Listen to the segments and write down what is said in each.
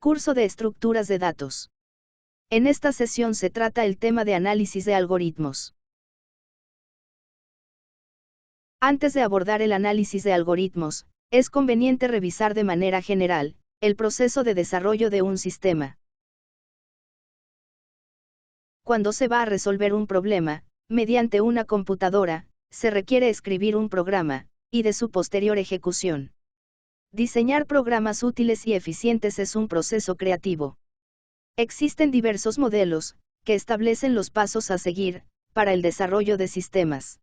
Curso de estructuras de datos. En esta sesión se trata el tema de análisis de algoritmos. Antes de abordar el análisis de algoritmos, es conveniente revisar de manera general el proceso de desarrollo de un sistema. Cuando se va a resolver un problema, mediante una computadora, se requiere escribir un programa, y de su posterior ejecución. Diseñar programas útiles y eficientes es un proceso creativo. Existen diversos modelos, que establecen los pasos a seguir, para el desarrollo de sistemas.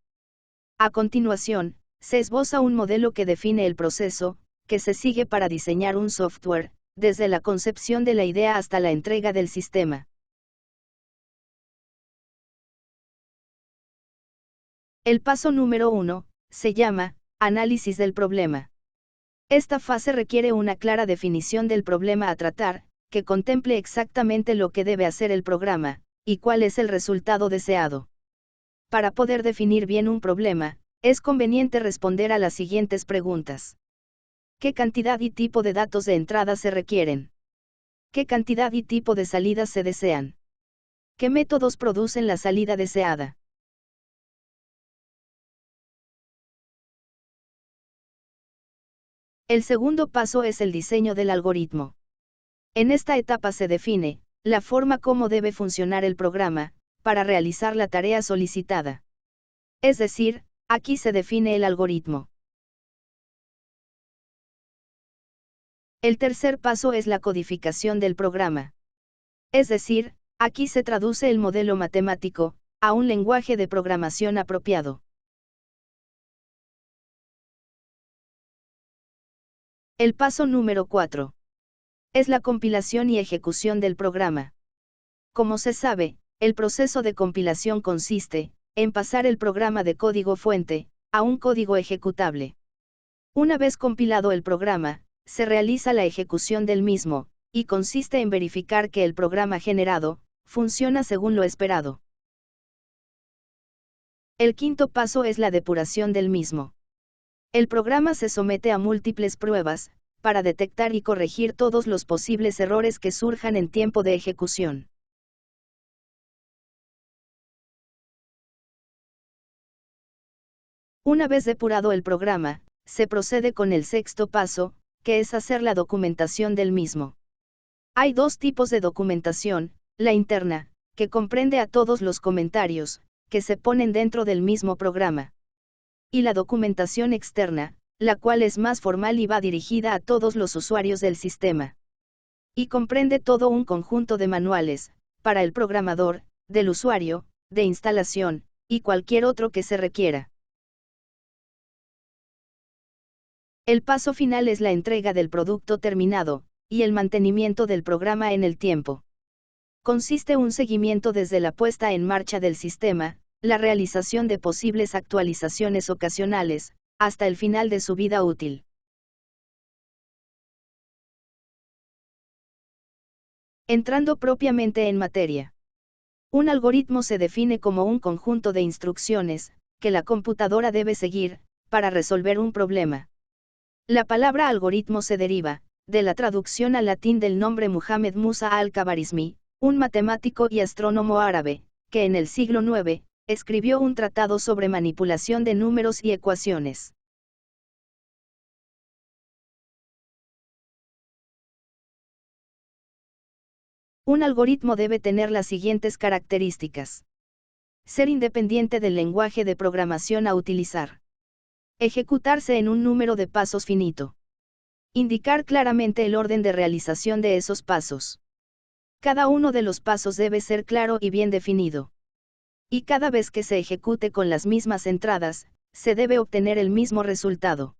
A continuación, se esboza un modelo que define el proceso, que se sigue para diseñar un software, desde la concepción de la idea hasta la entrega del sistema. El paso número 1, se llama, análisis del problema. Esta fase requiere una clara definición del problema a tratar, que contemple exactamente lo que debe hacer el programa, y cuál es el resultado deseado. Para poder definir bien un problema, es conveniente responder a las siguientes preguntas. ¿Qué cantidad y tipo de datos de entrada se requieren? ¿Qué cantidad y tipo de salidas se desean? ¿Qué métodos producen la salida deseada? El segundo paso es el diseño del algoritmo. En esta etapa se define la forma como debe funcionar el programa, para realizar la tarea solicitada. Es decir, aquí se define el algoritmo. El tercer paso es la codificación del programa. Es decir, aquí se traduce el modelo matemático a un lenguaje de programación apropiado. El paso número 4 es la compilación y ejecución del programa. Como se sabe, el proceso de compilación consiste en pasar el programa de código fuente a un código ejecutable. Una vez compilado el programa, se realiza la ejecución del mismo, y consiste en verificar que el programa generado funciona según lo esperado. El quinto paso es la depuración del mismo. El programa se somete a múltiples pruebas, para detectar y corregir todos los posibles errores que surjan en tiempo de ejecución. Una vez depurado el programa, se procede con el sexto paso, que es hacer la documentación del mismo. Hay dos tipos de documentación, la interna, que comprende a todos los comentarios, que se ponen dentro del mismo programa. Y la documentación externa, la cual es más formal y va dirigida a todos los usuarios del sistema. Y comprende todo un conjunto de manuales, para el programador, del usuario, de instalación, y cualquier otro que se requiera. El paso final es la entrega del producto terminado, y el mantenimiento del programa en el tiempo. Consiste un seguimiento desde la puesta en marcha del sistema, la realización de posibles actualizaciones ocasionales, hasta el final de su vida útil. Entrando propiamente en materia. Un algoritmo se define como un conjunto de instrucciones, que la computadora debe seguir, para resolver un problema. La palabra algoritmo se deriva, de la traducción al latín del nombre Muhammad Musa al-Khwarizmi, un matemático y astrónomo árabe, que en el siglo IX, escribió un tratado sobre manipulación de números y ecuaciones. Un algoritmo debe tener las siguientes características. Ser independiente del lenguaje de programación a utilizar. Ejecutarse en un número de pasos finito. Indicar claramente el orden de realización de esos pasos. Cada uno de los pasos debe ser claro y bien definido. Y cada vez que se ejecute con las mismas entradas, se debe obtener el mismo resultado.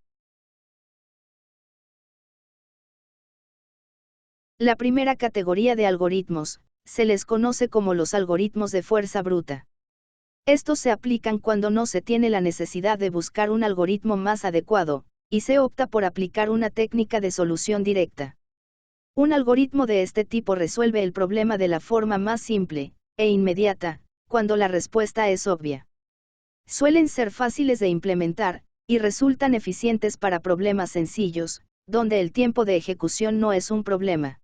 La primera categoría de algoritmos, se les conoce como los algoritmos de fuerza bruta. Estos se aplican cuando no se tiene la necesidad de buscar un algoritmo más adecuado, y se opta por aplicar una técnica de solución directa. Un algoritmo de este tipo resuelve el problema de la forma más simple e inmediata, cuando la respuesta es obvia. Suelen ser fáciles de implementar, y resultan eficientes para problemas sencillos, donde el tiempo de ejecución no es un problema.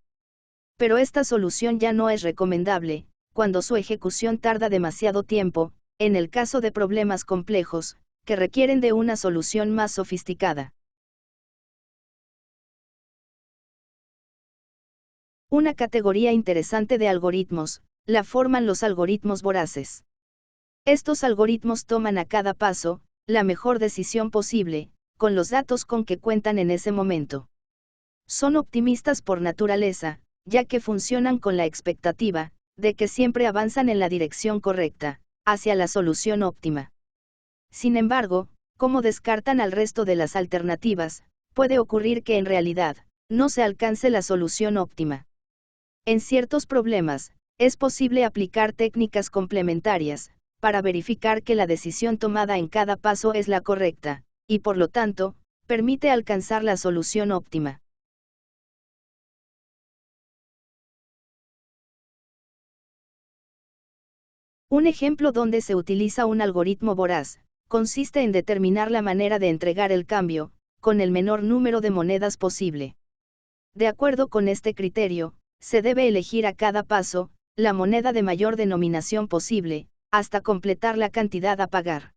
Pero esta solución ya no es recomendable, cuando su ejecución tarda demasiado tiempo, en el caso de problemas complejos, que requieren de una solución más sofisticada. Una categoría interesante de algoritmos, la forman los algoritmos voraces. Estos algoritmos toman a cada paso, la mejor decisión posible, con los datos con que cuentan en ese momento. Son optimistas por naturaleza, ya que funcionan con la expectativa, de que siempre avanzan en la dirección correcta, hacia la solución óptima. Sin embargo, como descartan al resto de las alternativas, puede ocurrir que en realidad, no se alcance la solución óptima. En ciertos problemas, es posible aplicar técnicas complementarias, para verificar que la decisión tomada en cada paso es la correcta, y por lo tanto, permite alcanzar la solución óptima. Un ejemplo donde se utiliza un algoritmo voraz, consiste en determinar la manera de entregar el cambio, con el menor número de monedas posible. De acuerdo con este criterio, se debe elegir a cada paso, la moneda de mayor denominación posible, hasta completar la cantidad a pagar.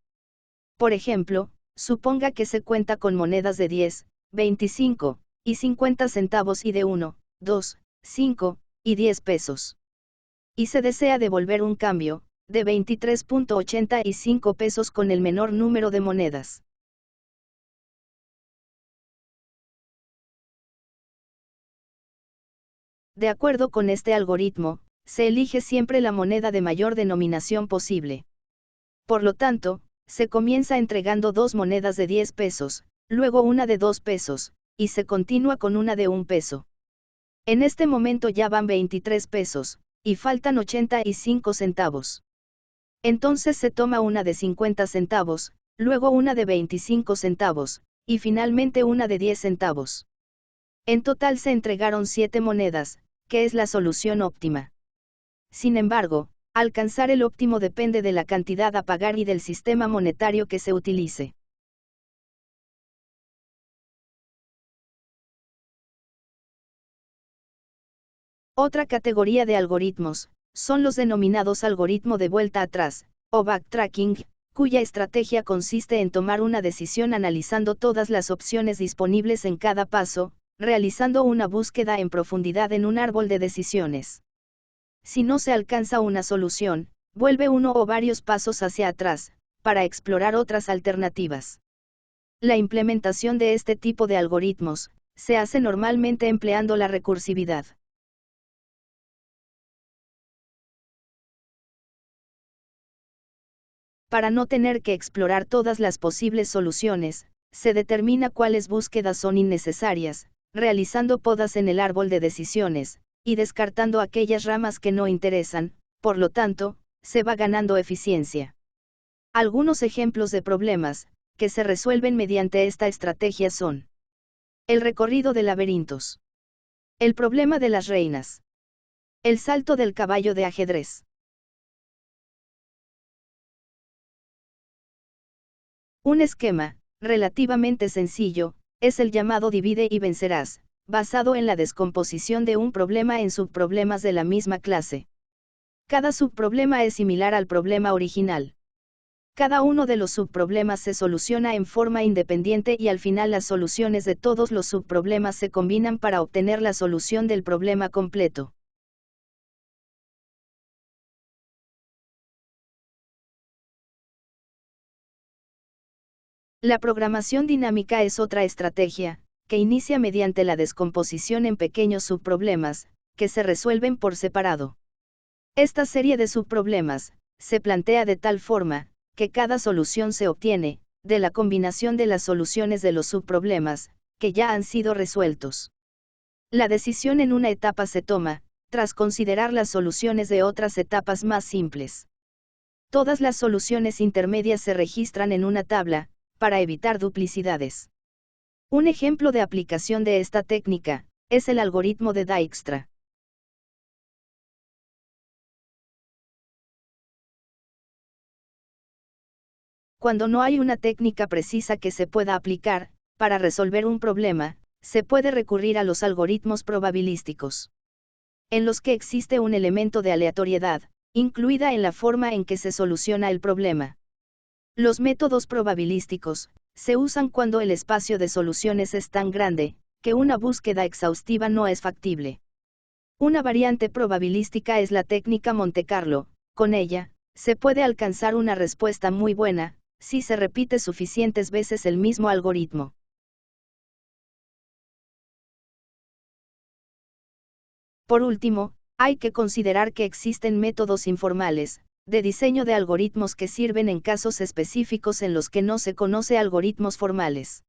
Por ejemplo, suponga que se cuenta con monedas de 10, 25 y 50 centavos y de 1, 2, 5 y 10 pesos. Y se desea devolver un cambio, de 23.85 pesos con el menor número de monedas. De acuerdo con este algoritmo, se elige siempre la moneda de mayor denominación posible. Por lo tanto, se comienza entregando dos monedas de 10 pesos, luego una de 2 pesos, y se continúa con una de 1 peso. En este momento ya van 23 pesos, y faltan 85 centavos. Entonces se toma una de 50 centavos, luego una de 25 centavos, y finalmente una de 10 centavos. En total se entregaron 7 monedas, que es la solución óptima. Sin embargo, alcanzar el óptimo depende de la cantidad a pagar y del sistema monetario que se utilice. Otra categoría de algoritmos, son los denominados algoritmo de vuelta atrás, o backtracking, cuya estrategia consiste en tomar una decisión analizando todas las opciones disponibles en cada paso, realizando una búsqueda en profundidad en un árbol de decisiones. Si no se alcanza una solución, vuelve uno o varios pasos hacia atrás, para explorar otras alternativas. La implementación de este tipo de algoritmos, se hace normalmente empleando la recursividad. Para no tener que explorar todas las posibles soluciones, se determina cuáles búsquedas son innecesarias, realizando podas en el árbol de decisiones, y descartando aquellas ramas que no interesan, por lo tanto, se va ganando eficiencia. Algunos ejemplos de problemas, que se resuelven mediante esta estrategia son: el recorrido de laberintos, el problema de las reinas, el salto del caballo de ajedrez. Un esquema, relativamente sencillo, es el llamado divide y vencerás, basado en la descomposición de un problema en subproblemas de la misma clase. Cada subproblema es similar al problema original. Cada uno de los subproblemas se soluciona en forma independiente y al final las soluciones de todos los subproblemas se combinan para obtener la solución del problema completo. La programación dinámica es otra estrategia, que inicia mediante la descomposición en pequeños subproblemas, que se resuelven por separado. Esta serie de subproblemas, se plantea de tal forma, que cada solución se obtiene, de la combinación de las soluciones de los subproblemas, que ya han sido resueltos. La decisión en una etapa se toma, tras considerar las soluciones de otras etapas más simples. Todas las soluciones intermedias se registran en una tabla, para evitar duplicidades. Un ejemplo de aplicación de esta técnica, es el algoritmo de Dijkstra. Cuando no hay una técnica precisa que se pueda aplicar, para resolver un problema, se puede recurrir a los algoritmos probabilísticos. en los que existe un elemento de aleatoriedad, incluida en la forma en que se soluciona el problema. Los métodos probabilísticos se usan cuando el espacio de soluciones es tan grande, que una búsqueda exhaustiva no es factible. Una variante probabilística es la técnica Monte Carlo. Con ella, se puede alcanzar una respuesta muy buena, si se repite suficientes veces el mismo algoritmo. Por último, hay que considerar que existen métodos informales, de diseño de algoritmos que sirven en casos específicos en los que no se conoce algoritmos formales.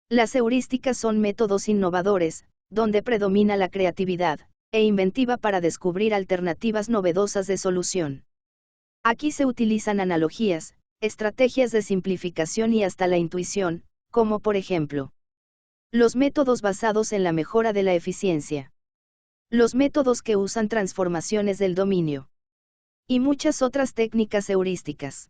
Las heurísticas son métodos innovadores, donde predomina la creatividad e inventiva para descubrir alternativas novedosas de solución. Aquí se utilizan analogías, estrategias de simplificación y hasta la intuición, como por ejemplo, los métodos basados en la mejora de la eficiencia, los métodos que usan transformaciones del dominio, y muchas otras técnicas heurísticas.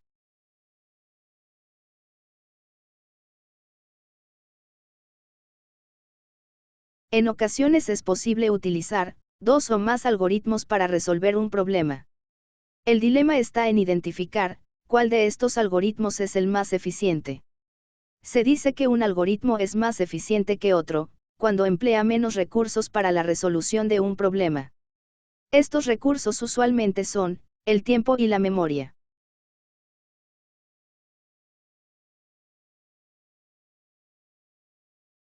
En ocasiones es posible utilizar dos o más algoritmos para resolver un problema. El dilema está en identificar cuál de estos algoritmos es el más eficiente. Se dice que un algoritmo es más eficiente que otro, cuando emplea menos recursos para la resolución de un problema. Estos recursos usualmente son el tiempo y la memoria.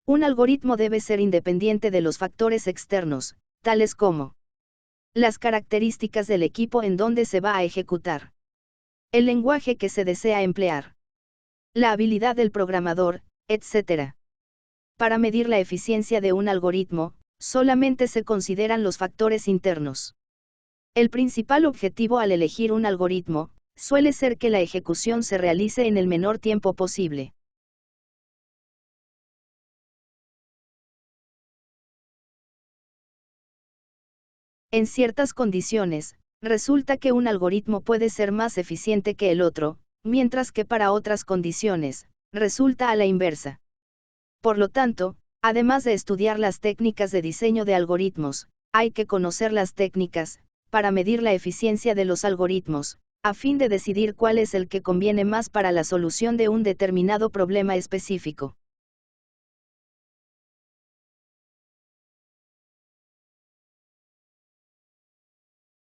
Un algoritmo debe ser independiente de los factores externos, tales como las características del equipo en donde se va a ejecutar, el lenguaje que se desea emplear, la habilidad del programador, etc. Para medir la eficiencia de un algoritmo, solamente se consideran los factores internos. El principal objetivo al elegir un algoritmo suele ser que la ejecución se realice en el menor tiempo posible. En ciertas condiciones, resulta que un algoritmo puede ser más eficiente que el otro, mientras que para otras condiciones, resulta a la inversa. Por lo tanto, además de estudiar las técnicas de diseño de algoritmos, hay que conocer las técnicas, para medir la eficiencia de los algoritmos, a fin de decidir cuál es el que conviene más para la solución de un determinado problema específico.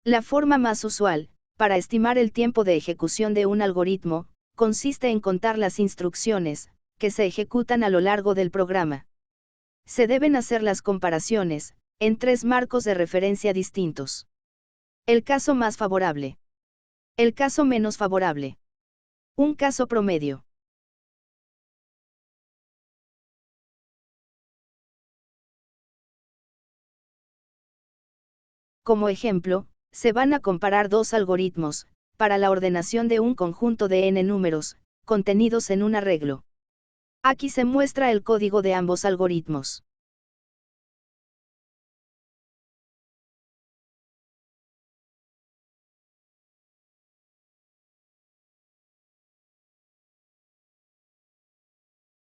La forma más usual, para estimar el tiempo de ejecución de un algoritmo, consiste en contar las instrucciones que se ejecutan a lo largo del programa. Se deben hacer las comparaciones en tres marcos de referencia distintos. El caso más favorable. El caso menos favorable. Un caso promedio. Como ejemplo, se van a comparar dos algoritmos, para la ordenación de un conjunto de n números, contenidos en un arreglo. Aquí se muestra el código de ambos algoritmos.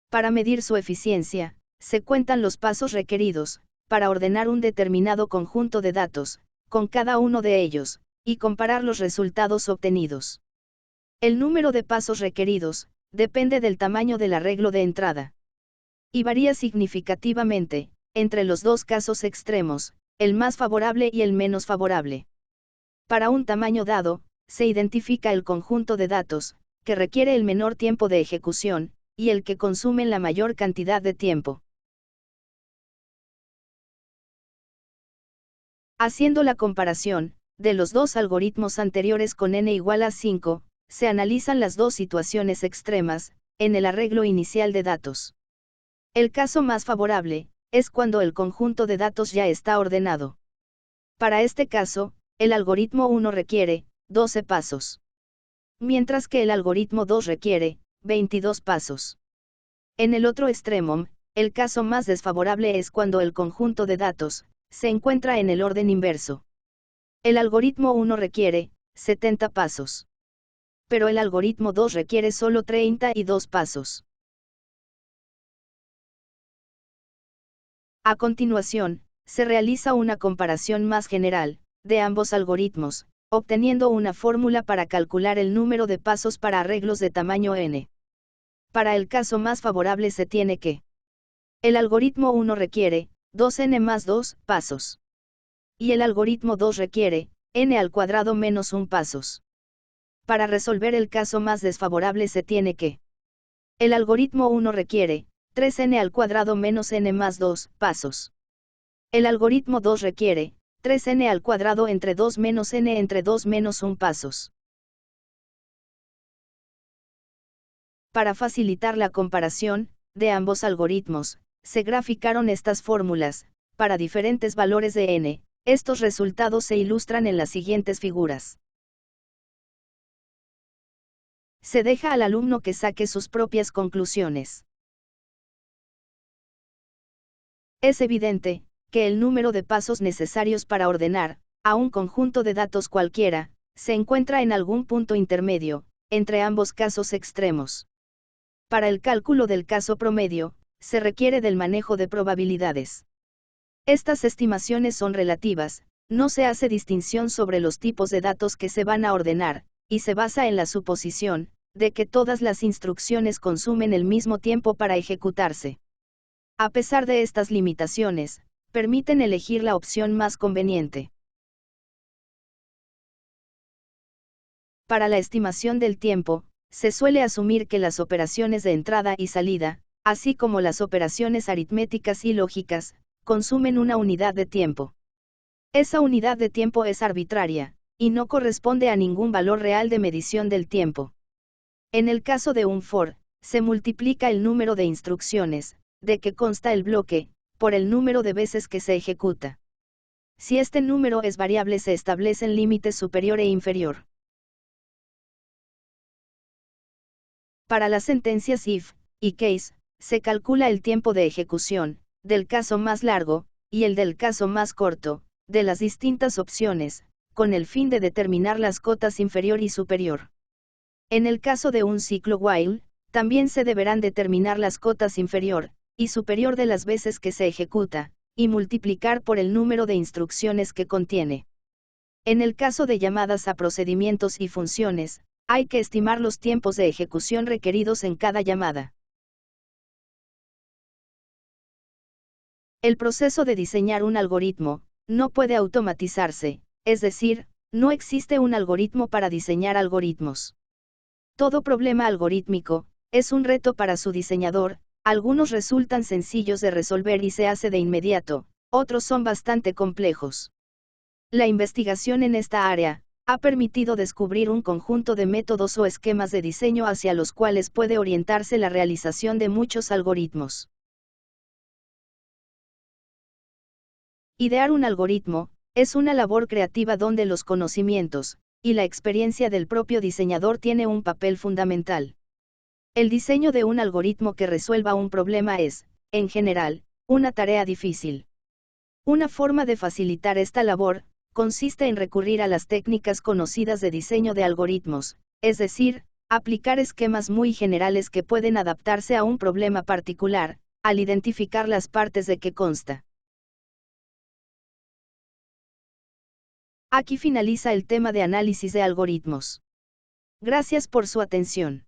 Para medir su eficiencia, se cuentan los pasos requeridos, para ordenar un determinado conjunto de datos, con cada uno de ellos, y comparar los resultados obtenidos. El número de pasos requeridos, depende del tamaño del arreglo de entrada. Y varía significativamente, entre los dos casos extremos, el más favorable y el menos favorable. Para un tamaño dado, se identifica el conjunto de datos, que requiere el menor tiempo de ejecución, y el que consumen la mayor cantidad de tiempo. Haciendo la comparación de los dos algoritmos anteriores con n igual a 5, se analizan las dos situaciones extremas, en el arreglo inicial de datos. El caso más favorable, es cuando el conjunto de datos ya está ordenado. Para este caso, el algoritmo 1 requiere 12 pasos. Mientras que el algoritmo 2 requiere 22 pasos. En el otro extremo, el caso más desfavorable es cuando el conjunto de datos se encuentra en el orden inverso. El algoritmo 1 requiere 70 pasos. Pero el algoritmo 2 requiere solo 32 pasos. A continuación, se realiza una comparación más general, de ambos algoritmos, obteniendo una fórmula para calcular el número de pasos para arreglos de tamaño n. Para el caso más favorable se tiene que el algoritmo 1 requiere 2n más 2 pasos. Y el algoritmo 2 requiere n al cuadrado menos 1 pasos. Para resolver el caso más desfavorable se tiene que el algoritmo 1 requiere 3n al cuadrado menos n más 2 pasos. El algoritmo 2 requiere 3n al cuadrado entre 2 menos n entre 2 menos 1 pasos. Para facilitar la comparación de ambos algoritmos, se graficaron estas fórmulas, para diferentes valores de n. Estos resultados se ilustran en las siguientes figuras. Se deja al alumno que saque sus propias conclusiones. Es evidente que el número de pasos necesarios para ordenar a un conjunto de datos cualquiera se encuentra en algún punto intermedio entre ambos casos extremos. Para el cálculo del caso promedio, se requiere del manejo de probabilidades. Estas estimaciones son relativas, no se hace distinción sobre los tipos de datos que se van a ordenar, y se basa en la suposición de que todas las instrucciones consumen el mismo tiempo para ejecutarse. A pesar de estas limitaciones, permiten elegir la opción más conveniente. Para la estimación del tiempo, se suele asumir que las operaciones de entrada y salida, así como las operaciones aritméticas y lógicas, consumen una unidad de tiempo. Esa unidad de tiempo es arbitraria, y no corresponde a ningún valor real de medición del tiempo. En el caso de un for, se multiplica el número de instrucciones, de que consta el bloque, por el número de veces que se ejecuta. Si este número es variable se establecen límites superior e inferior. Para las sentencias if y case, se calcula el tiempo de ejecución, del caso más largo, y el del caso más corto, de las distintas opciones, con el fin de determinar las cotas inferior y superior. En el caso de un ciclo while, también se deberán determinar las cotas inferior y superior de las veces que se ejecuta, y multiplicar por el número de instrucciones que contiene. En el caso de llamadas a procedimientos y funciones, hay que estimar los tiempos de ejecución requeridos en cada llamada. El proceso de diseñar un algoritmo no puede automatizarse, es decir, no existe un algoritmo para diseñar algoritmos. Todo problema algorítmico es un reto para su diseñador. Algunos resultan sencillos de resolver y se hace de inmediato, otros son bastante complejos. La investigación en esta área ha permitido descubrir un conjunto de métodos o esquemas de diseño hacia los cuales puede orientarse la realización de muchos algoritmos. Idear un algoritmo es una labor creativa donde los conocimientos y la experiencia del propio diseñador tiene un papel fundamental. El diseño de un algoritmo que resuelva un problema es, en general, una tarea difícil. Una forma de facilitar esta labor consiste en recurrir a las técnicas conocidas de diseño de algoritmos, es decir, aplicar esquemas muy generales que pueden adaptarse a un problema particular, al identificar las partes de que consta. Aquí finaliza el tema de análisis de algoritmos. Gracias por su atención.